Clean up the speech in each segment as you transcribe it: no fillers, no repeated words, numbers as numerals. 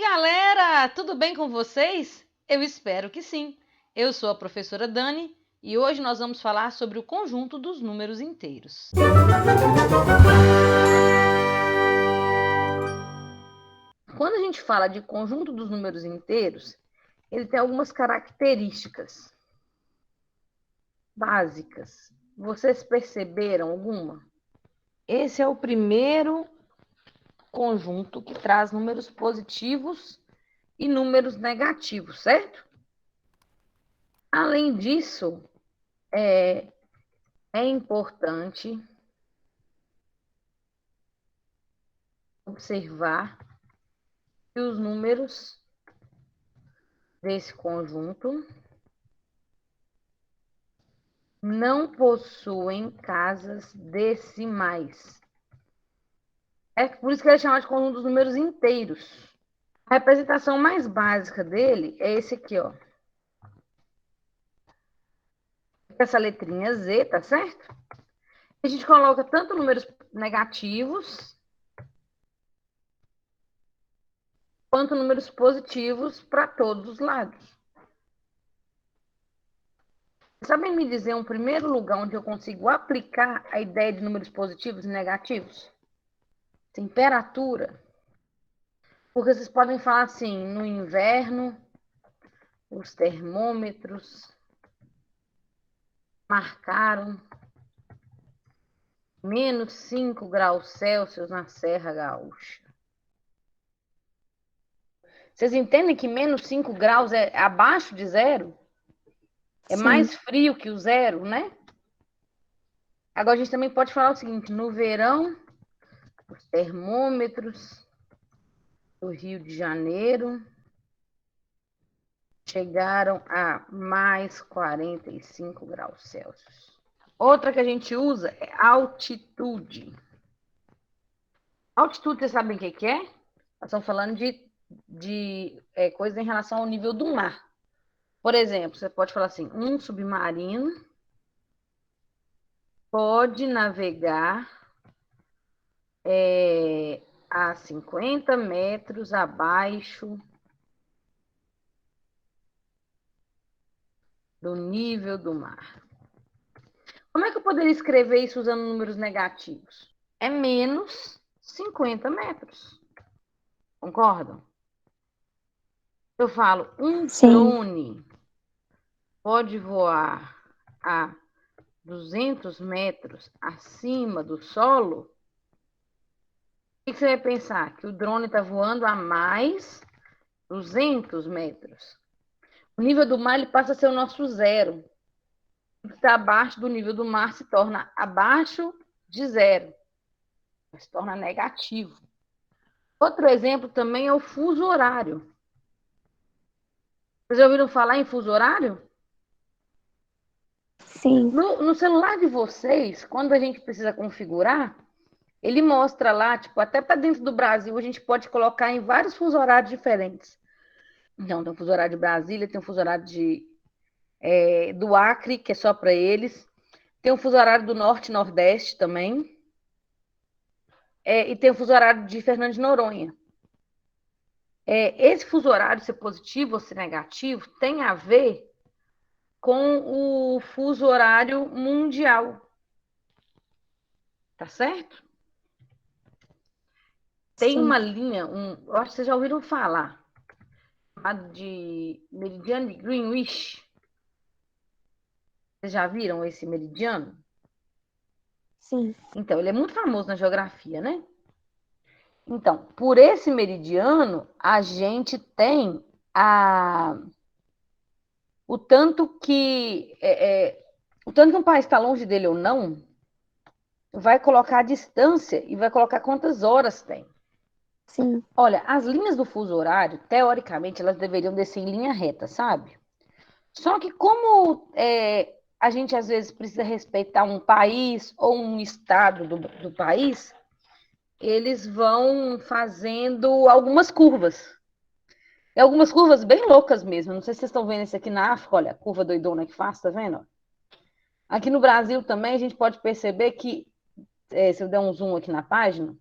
Galera, tudo bem com vocês? Eu espero que sim. Eu sou a professora Dani e hoje nós vamos falar sobre o conjunto dos números inteiros. Quando a gente fala de conjunto dos números inteiros, ele tem algumas características básicas. Vocês perceberam alguma? Esse é o primeiro conjunto que traz números positivos e números negativos, certo? Além disso, é importante observar que os números desse conjunto não possuem casas decimais. É por isso que ele chama de conjunto dos números inteiros. A representação mais básica dele é esse aqui, ó. Essa letrinha Z, tá certo? A gente coloca tanto números negativos quanto números positivos para todos os lados. Sabem me dizer um primeiro lugar onde eu consigo aplicar a ideia de números positivos e negativos? Temperatura. Porque vocês podem falar assim, no inverno, os termômetros marcaram menos 5 graus Celsius na Serra Gaúcha. Vocês entendem que menos 5 graus é abaixo de zero? É mais frio que o zero, né? Agora a gente também pode falar o seguinte, no verão, os termômetros do Rio de Janeiro chegaram a mais 45 graus Celsius. Outra que a gente usa é altitude. Altitude, vocês sabem o que é? Nós estamos falando de coisas em relação ao nível do mar. Por exemplo, você pode falar assim, um submarino pode navegar a 50 metros abaixo do nível do mar. Como é que eu poderia escrever isso usando números negativos? É menos 50 metros. Concordam? Eu falo, um drone pode voar a 200 metros acima do solo. O que você vai pensar? Que o drone está voando a mais 200 metros. O nível do mar ele passa a ser o nosso zero. O que está abaixo do nível do mar se torna abaixo de zero. Se torna negativo. Outro exemplo também é o fuso horário. Vocês já ouviram falar em fuso horário? Sim. No celular de vocês, quando a gente precisa configurar, ele mostra lá, tipo, até para dentro do Brasil, a gente pode colocar em vários fuso horários diferentes. Então, tem o fuso horário de Brasília, tem o fuso horário do Acre, que é só para eles. Tem o fuso horário do Norte e Nordeste também. E tem o fuso horário de Fernando de Noronha. Esse fuso horário, ser positivo ou ser negativo, tem a ver com o fuso horário mundial. Tá certo? Tem uma linha, eu acho que vocês já ouviram falar, de meridiano de Greenwich. Vocês já viram esse meridiano? Sim. Então, ele é muito famoso na geografia, né? Então, por esse meridiano, a gente tem o tanto que um país está longe dele ou não, vai colocar a distância e vai colocar quantas horas tem. Sim. Olha, as linhas do fuso horário, teoricamente, elas deveriam descer em linha reta, sabe? Só que como a gente às vezes precisa respeitar um país ou um estado do país, eles vão fazendo algumas curvas. E algumas curvas bem loucas mesmo. Não sei se vocês estão vendo isso aqui na África, olha, a curva doidona que faz, tá vendo? Aqui no Brasil também a gente pode perceber que, se eu der um zoom aqui na página,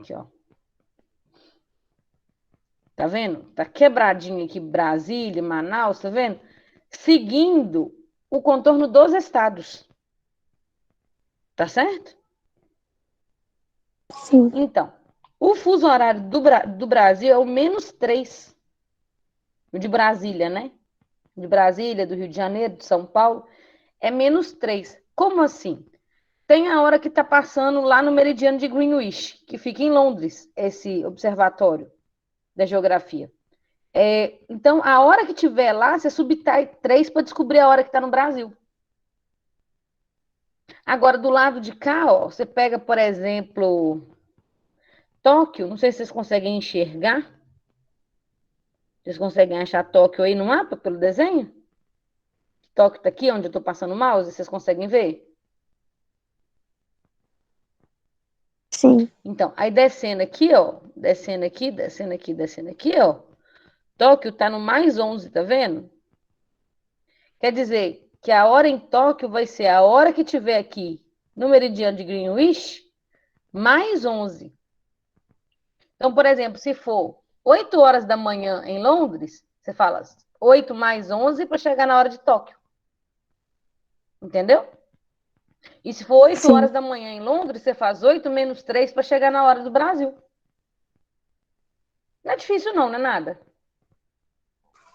Aqui, ó. Tá vendo? Tá quebradinho aqui Brasília, Manaus, tá vendo? Seguindo o contorno dos estados. Tá certo? Sim. Então, o fuso horário do Brasil é o -3. O de Brasília, né? De Brasília, do Rio de Janeiro, de São Paulo, é -3. Como assim? Tem a hora que está passando lá no meridiano de Greenwich, que fica em Londres, esse observatório da geografia. Então, a hora que tiver lá, você subtrai 3 para descobrir a hora que está no Brasil. Agora, do lado de cá, ó, você pega, por exemplo, Tóquio, não sei se vocês conseguem enxergar. Vocês conseguem achar Tóquio aí no mapa, pelo desenho? Tóquio está aqui, onde eu estou passando o mouse, vocês conseguem ver? Sim. Então, aí descendo aqui, ó, descendo aqui, descendo aqui, descendo aqui, ó, Tóquio está no +11, tá vendo? Quer dizer que a hora em Tóquio vai ser a hora que tiver aqui no meridiano de Greenwich, +11. Então, por exemplo, se for 8 horas da manhã em Londres, você fala 8 mais 11 para chegar na hora de Tóquio. Entendeu? E se for 8 horas da manhã em Londres, você faz 8 menos 3 para chegar na hora do Brasil. Não é difícil não, não é nada.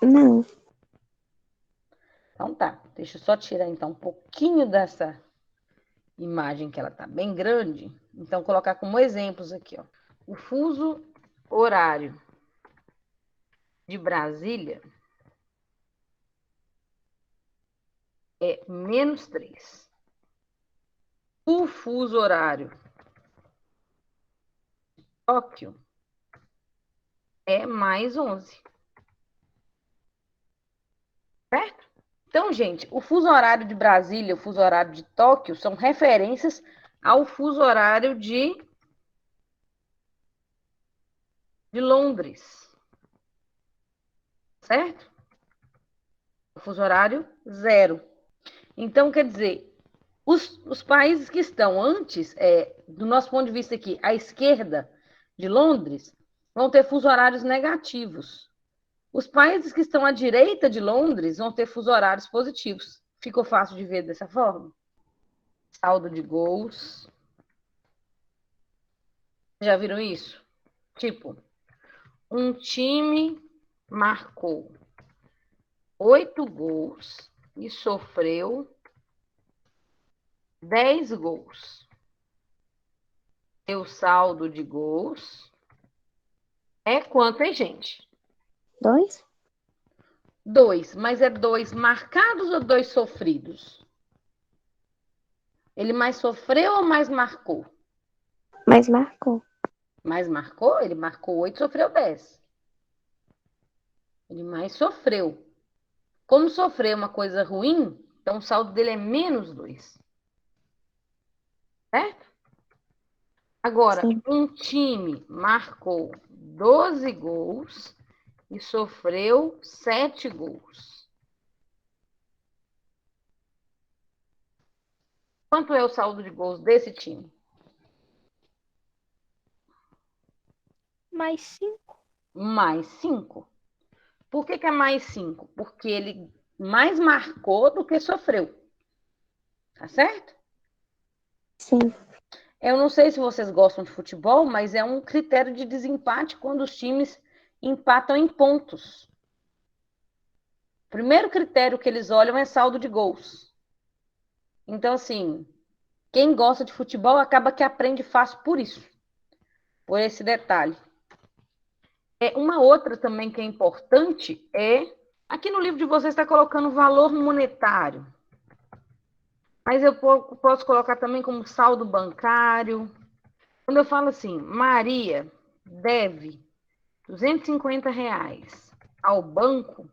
Não. Então tá, deixa eu só tirar então um pouquinho dessa imagem que ela tá bem grande. Então, colocar como exemplos aqui, ó. O fuso horário de Brasília é -3. O fuso horário de Tóquio é +11. Certo? Então, gente, o fuso horário de Brasília e o fuso horário de Tóquio são referências ao fuso horário de Londres. Certo? O fuso horário 0. Então, quer dizer, os países que estão antes, do nosso ponto de vista aqui, à esquerda de Londres, vão ter fuso horários negativos. Os países que estão à direita de Londres vão ter fuso horários positivos. Ficou fácil de ver dessa forma? Saldo de gols. Já viram isso? Tipo, um time marcou 8 gols e sofreu 10 gols. Seu saldo de gols é quanto, hein, gente? 2? 2, mas é 2 marcados ou 2 sofridos? Ele mais sofreu ou mais marcou? Mas marcou. Mais marcou? Ele marcou 8, sofreu 10. Ele mais sofreu. Como sofrer uma coisa ruim, então o saldo dele é -2. Certo? Agora, Sim. um time marcou 12 gols e sofreu 7 gols. Quanto é o saldo de gols desse time? +5. +5. Por que é +5? Porque ele mais marcou do que sofreu. Tá certo? Sim. Eu não sei se vocês gostam de futebol, mas é um critério de desempate quando os times empatam em pontos. O primeiro critério que eles olham é saldo de gols. Então, assim, quem gosta de futebol acaba que aprende fácil por isso, por esse detalhe. Uma outra também que é importante aqui no livro de vocês está colocando valor monetário, mas eu posso colocar também como saldo bancário. Quando eu falo assim, Maria deve R$ 250 ao banco,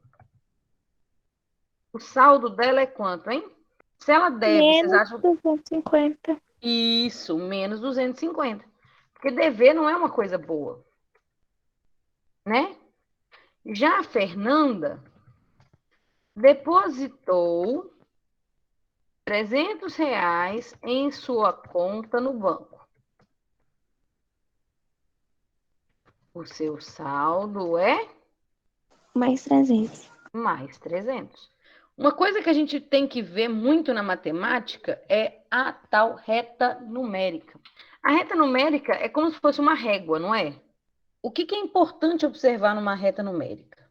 o saldo dela é quanto, hein? Se ela deve, vocês Menos acham? 250. Isso, menos 250. Porque dever não é uma coisa boa, né? Já a Fernanda depositou R$ 300 em sua conta no banco. O seu saldo é Mais 300. mais 300. Uma coisa que a gente tem que ver muito na matemática é a tal reta numérica. A reta numérica é como se fosse uma régua, não é? O que é importante observar numa reta numérica?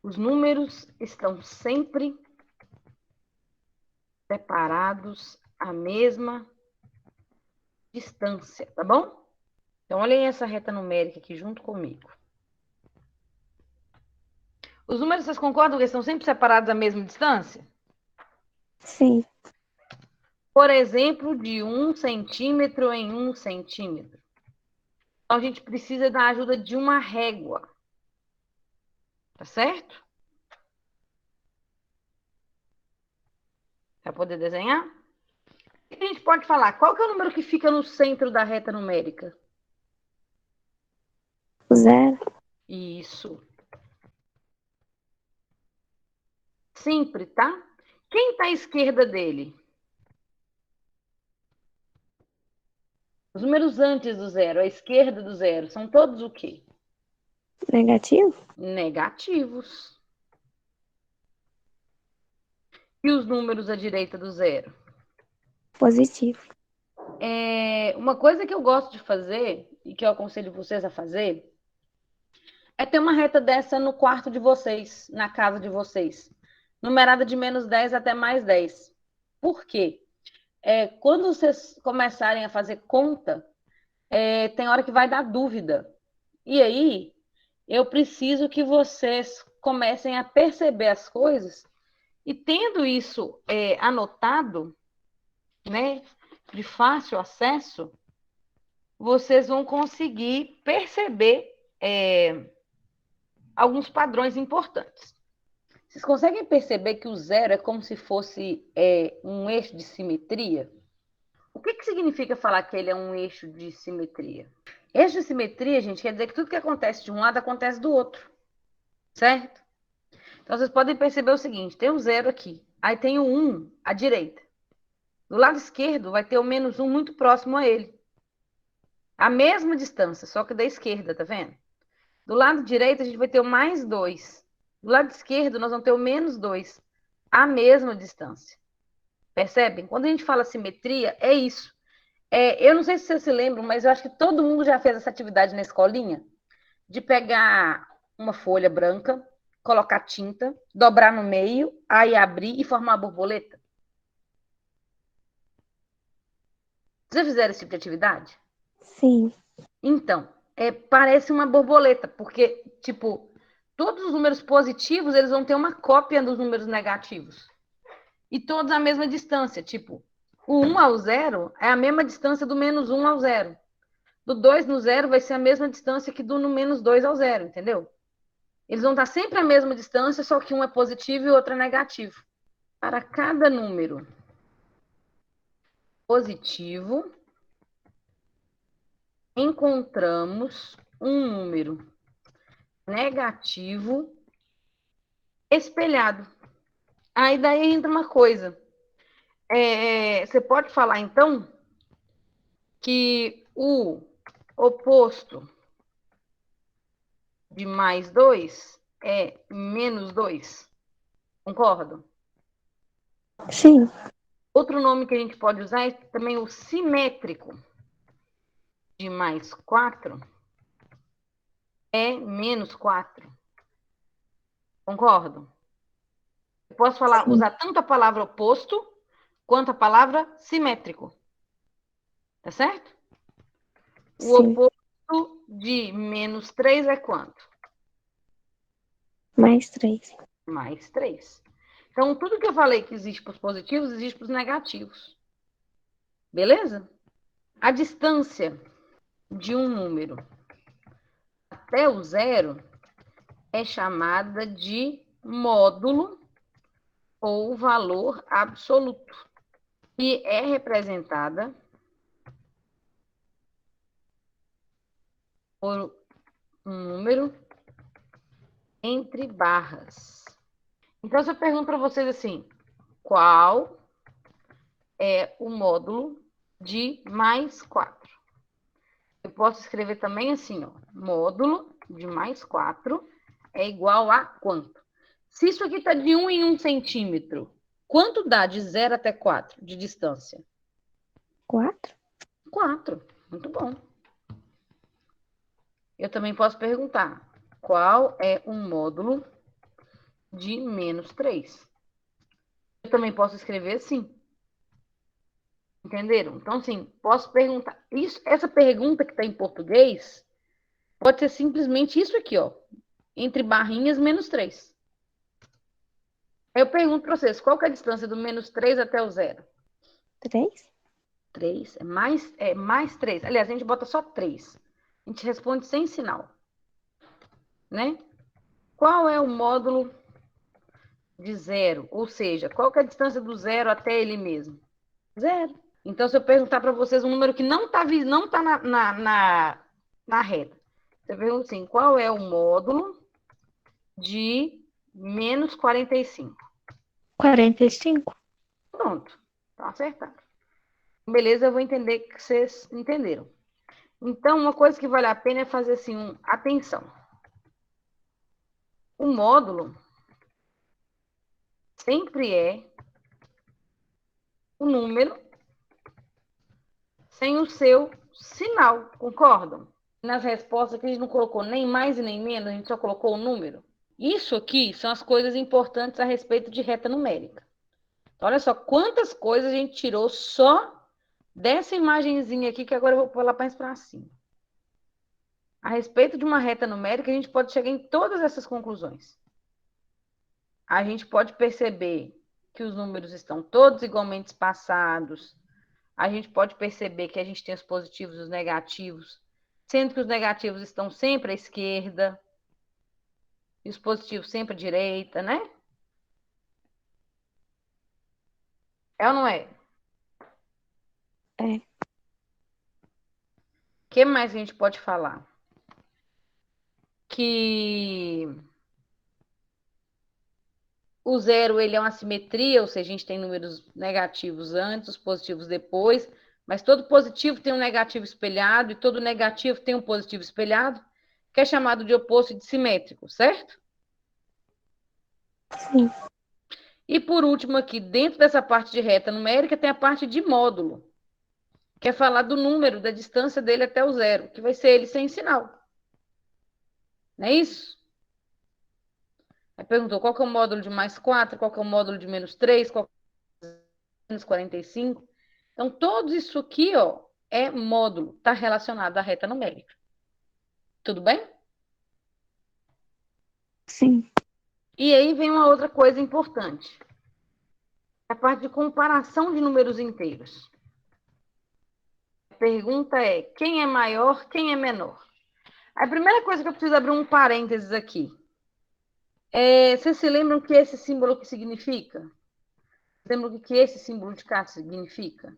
Os números estão sempre separados à mesma distância, tá bom? Então, olhem essa reta numérica aqui junto comigo. Os números, vocês concordam que estão sempre separados à mesma distância? Sim. Por exemplo, de 1 centímetro em 1 centímetro. Então, a gente precisa da ajuda de uma régua. Tá certo? Para poder desenhar? O que a gente pode falar? Qual que é o número que fica no centro da reta numérica? O 0. Isso. Sempre, tá? Quem está à esquerda dele? Os números antes do 0, à esquerda do 0, são todos o quê? Negativo? Negativos. E os números à direita do 0? Positivo. Uma coisa que eu gosto de fazer, e que eu aconselho vocês a fazer, é ter uma reta dessa no quarto de vocês, na casa de vocês. Numerada de menos 10 até mais 10. Por quê? Quando vocês começarem a fazer conta, tem hora que vai dar dúvida. E aí, eu preciso que vocês comecem a perceber as coisas e tendo isso anotado, né, de fácil acesso, vocês vão conseguir perceber alguns padrões importantes. Vocês conseguem perceber que o 0 é como se fosse um eixo de simetria? O que significa falar que ele é um eixo de simetria? Eixo de simetria, gente, quer dizer que tudo que acontece de um lado acontece do outro. Certo? Então, vocês podem perceber o seguinte, tem o 0 aqui, aí tem o 1 à direita. Do lado esquerdo vai ter o menos 1 muito próximo a ele. A mesma distância, só que da esquerda, tá vendo? Do lado direito a gente vai ter o mais 2. Do lado esquerdo nós vamos ter o menos 2. A mesma distância. Percebem? Quando a gente fala simetria, é isso. Eu não sei se vocês se lembram, mas eu acho que todo mundo já fez essa atividade na escolinha, de pegar uma folha branca, colocar tinta, dobrar no meio, aí abrir e formar uma borboleta. Vocês já fizeram esse tipo de atividade? Sim. Então, parece uma borboleta, porque, tipo, todos os números positivos, eles vão ter uma cópia dos números negativos. E todos à mesma distância, tipo, o 1 ao 0 é a mesma distância do menos 1 ao 0. Do 2 no 0 vai ser a mesma distância que do no menos 2 ao 0, entendeu? Eles vão estar sempre à mesma distância, só que um é positivo e o outro é negativo. Para cada número positivo, encontramos um número negativo espelhado. Aí daí entra uma coisa. Você pode falar, então, que o oposto de mais 2 é menos 2. Concordo? Sim. Outro nome que a gente pode usar é também o simétrico. De mais 4 é menos 4. Concordo? Eu posso usar tanto a palavra oposto quanto a palavra simétrico. Tá certo? O oposto de menos 3 é quanto? Mais 3. Mais 3. Então, tudo que eu falei que existe para os positivos, existe para os negativos. Beleza? A distância de um número até o 0 é chamada de módulo ou valor absoluto, e é representada por um número entre barras. Então, se eu pergunto para vocês assim, qual é o módulo de mais 4? Eu posso escrever também assim, ó, módulo de mais 4 é igual a quanto? Se isso aqui está de 1 em 1 centímetro, quanto dá de 0 até 4 de distância? 4? 4. Muito bom. Eu também posso perguntar, qual é o módulo de menos 3? Eu também posso escrever assim. Entenderam? Então, assim, posso perguntar. Essa pergunta que está em português pode ser simplesmente isso aqui, ó. Entre barrinhas, menos 3. Eu pergunto para vocês, qual que é a distância do menos 3 até o 0? 3? 3. É mais 3. Aliás, a gente bota só 3. A gente responde sem sinal. Né? Qual é o módulo de 0? Ou seja, qual que é a distância do 0 até ele mesmo? 0. Então, se eu perguntar para vocês um número que não está na reta, você pergunta assim, qual é o módulo de menos 45? 45? Pronto, tá acertado. Beleza, eu vou entender que vocês entenderam. Então, uma coisa que vale a pena é fazer assim, atenção. O módulo sempre é o número sem o seu sinal, concordam? Nas respostas que a gente não colocou nem mais e nem menos, a gente só colocou o número. Isso aqui são as coisas importantes a respeito de reta numérica. Então, olha só quantas coisas a gente tirou só dessa imagenzinha aqui, que agora eu vou pular mais para cima. A respeito de uma reta numérica, a gente pode chegar em todas essas conclusões. A gente pode perceber que os números estão todos igualmente espaçados. A gente pode perceber que a gente tem os positivos e os negativos, sendo que os negativos estão sempre à esquerda e os positivos sempre à direita, né? É ou não é? É. O que mais a gente pode falar? Que o zero ele é uma simetria, ou seja, a gente tem números negativos antes, os positivos depois, mas todo positivo tem um negativo espelhado e todo negativo tem um positivo espelhado, que é chamado de oposto de simétrico, certo? Sim. E por último aqui, dentro dessa parte de reta numérica, tem a parte de módulo, que é falar do número, da distância dele até o zero, que vai ser ele sem sinal. Não é isso? Aí perguntou qual que é o módulo de mais 4, qual que é o módulo de menos 3, qual que é o menos 45. Então, tudo isso aqui, ó, é módulo, está relacionado à reta numérica. Tudo bem? Sim. E aí vem uma outra coisa importante. A parte de comparação de números inteiros. A pergunta é, quem é maior, quem é menor? A primeira coisa que eu preciso abrir um parênteses aqui. Vocês se lembram que esse símbolo que significa? Lembram o que esse símbolo de cá significa?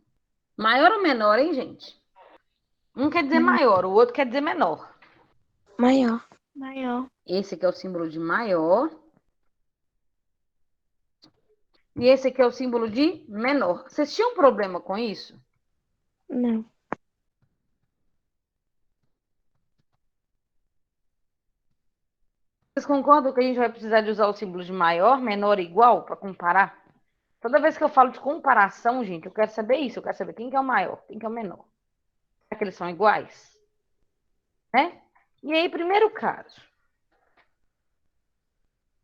Maior ou menor, hein, gente? Um quer dizer maior, o outro quer dizer menor. Maior. Maior. Esse aqui é o símbolo de maior. E esse aqui é o símbolo de menor. Vocês tinham problema com isso? Não. Vocês concordam que a gente vai precisar de usar o símbolo de maior, menor e igual para comparar? Toda vez que eu falo de comparação, gente, eu quero saber isso. Eu quero saber quem que é o maior, quem que é o menor. Será que eles são iguais? Né? E aí, primeiro caso.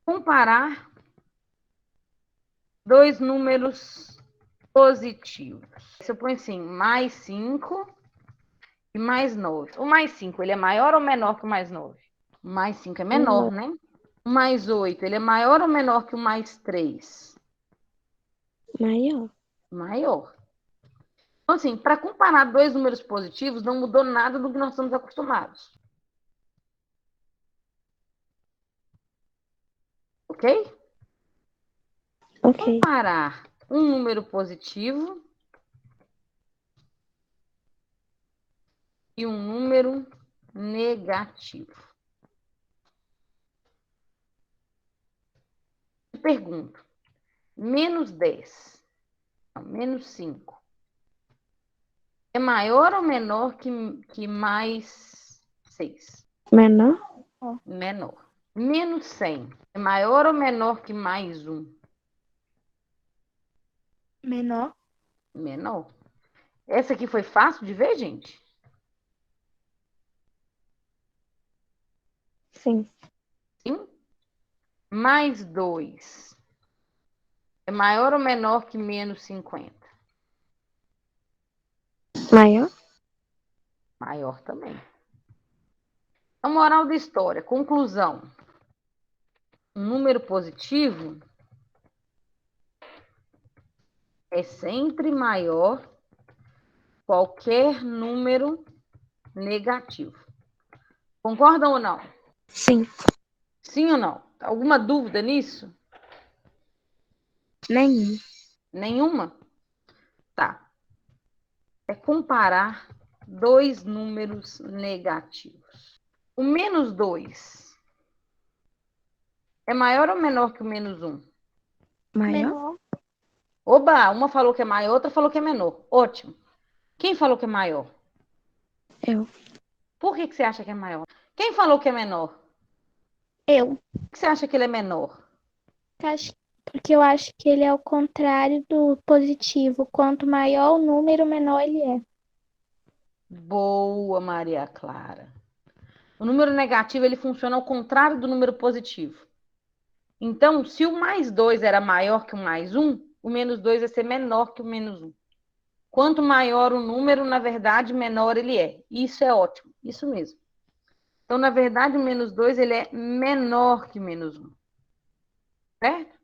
Comparar dois números positivos. Se eu ponho assim, mais 5 e mais 9. O mais 5, ele é maior ou menor que o mais 9? O mais 5 é menor, né? O mais 8, ele é maior ou menor que o mais 3? Maior. Maior. Então, assim, para comparar dois números positivos, não mudou nada do que nós estamos acostumados. Ok? Ok. Comparar um número positivo e um número negativo. Eu pergunto, menos 10, não, menos 5, é maior ou menor que mais 6? Menor? Menor. Menos 100 é maior ou menor que mais 1? Menor. Menor. Essa aqui foi fácil de ver, gente? Sim. Sim. Mais 2 é maior ou menor que menos 50? Maior. Maior também. A moral da história, conclusão. Um número positivo é sempre maior que qualquer número negativo. Concordam ou não? Sim. Sim ou não? Alguma dúvida nisso? Nenhum. Nenhuma? Tá. É comparar dois números negativos. O menos 2 é maior ou menor que o menos 1? Maior. Oba, uma falou que é maior, outra falou que é menor. Ótimo. Quem falou que é maior? Eu. Por que você acha que é maior? Quem falou que é menor? Eu. Por que você acha que ele é menor? Porque eu acho que ele é o contrário do positivo. Quanto maior o número, menor ele é. Boa, Maria Clara. O número negativo ele funciona ao contrário do número positivo. Então, se o mais 2 era maior que o mais 1, o menos 2 vai ser menor que o menos 1. Quanto maior o número, na verdade, menor ele é. Isso é ótimo, isso mesmo. Então, na verdade, o menos 2 ele é menor que o menos 1. Certo?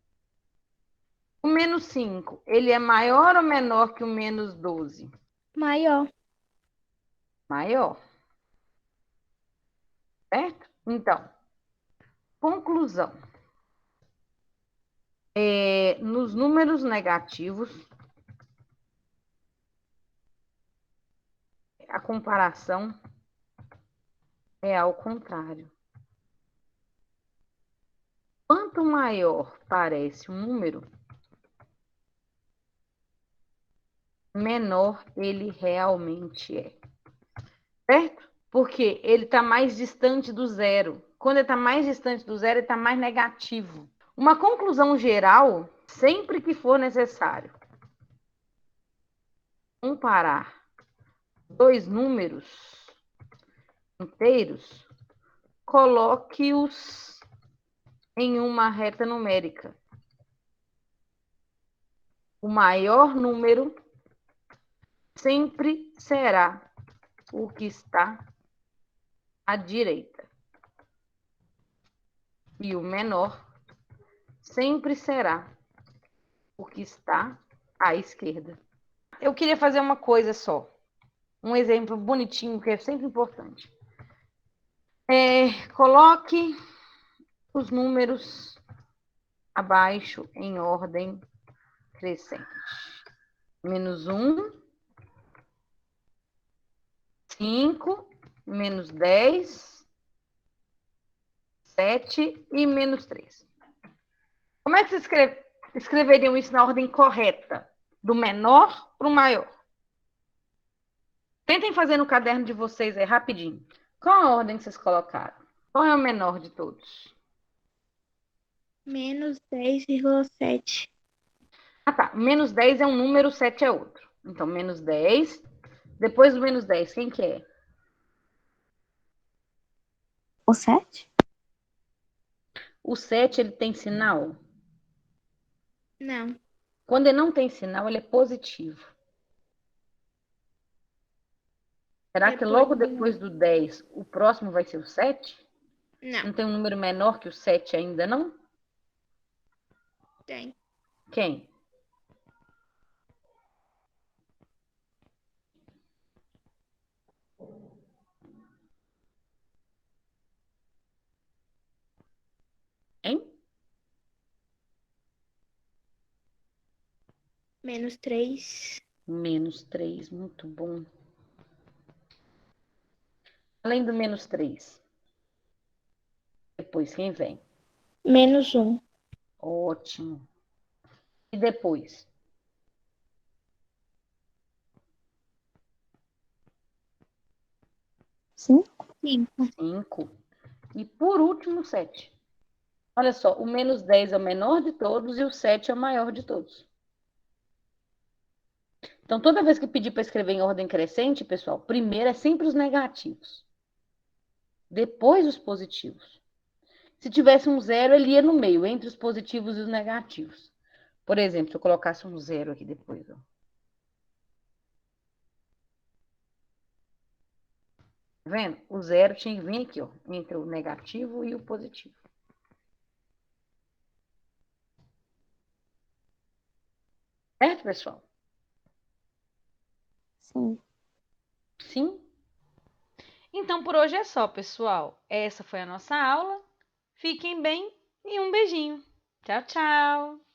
O menos 5 ele é maior ou menor que o menos 12? Maior. Maior. Certo? Então, conclusão. Nos números negativos, a comparação é ao contrário. Quanto maior parece um número, menor ele realmente é. Certo? Porque ele está mais distante do zero. Quando ele está mais distante do zero, ele está mais negativo. Uma conclusão geral, sempre que for necessário comparar dois números inteiros, coloque-os em uma reta numérica. O maior número sempre será o que está à direita. E o menor sempre será o que está à esquerda. Eu queria fazer uma coisa só. Um exemplo bonitinho, que é sempre importante. Coloque os números abaixo em ordem crescente. Menos 1, 5, menos 10, 7 e menos 3. Como é que vocês escreveriam isso na ordem correta? Do menor para o maior. Tentem fazer no caderno de vocês aí, rapidinho. Qual a ordem que vocês colocaram? Qual é o menor de todos? Menos 10,7. Ah, tá. Menos 10 é um número, 7 é outro. Então, menos 10. Depois do menos 10, quem que é? O 7? O 7, ele tem sinal? Não. Quando ele não tem sinal, ele é positivo. Será que logo depois do 10, o próximo vai ser o 7? Não. Não tem um número menor que o 7 ainda, não? Tem. Quem? Hein? Menos 3. Menos 3, muito bom. Além do menos 3. Depois, quem vem? Menos 1. Ótimo. E depois? 5. 5. 5. E por último, 7. Olha só, o menos 10 é o menor de todos e o 7 é o maior de todos. Então, toda vez que pedir para escrever em ordem crescente, pessoal, primeiro é sempre os negativos. Depois os positivos. Se tivesse um 0, ele ia no meio, entre os positivos e os negativos. Por exemplo, se eu colocasse um 0 aqui depois, ó. Tá vendo? O 0 tinha que vir aqui, ó, entre o negativo e o positivo. Certo, pessoal? Sim. Sim? Então, por hoje é só, pessoal. Essa foi a nossa aula. Fiquem bem e um beijinho. Tchau, tchau!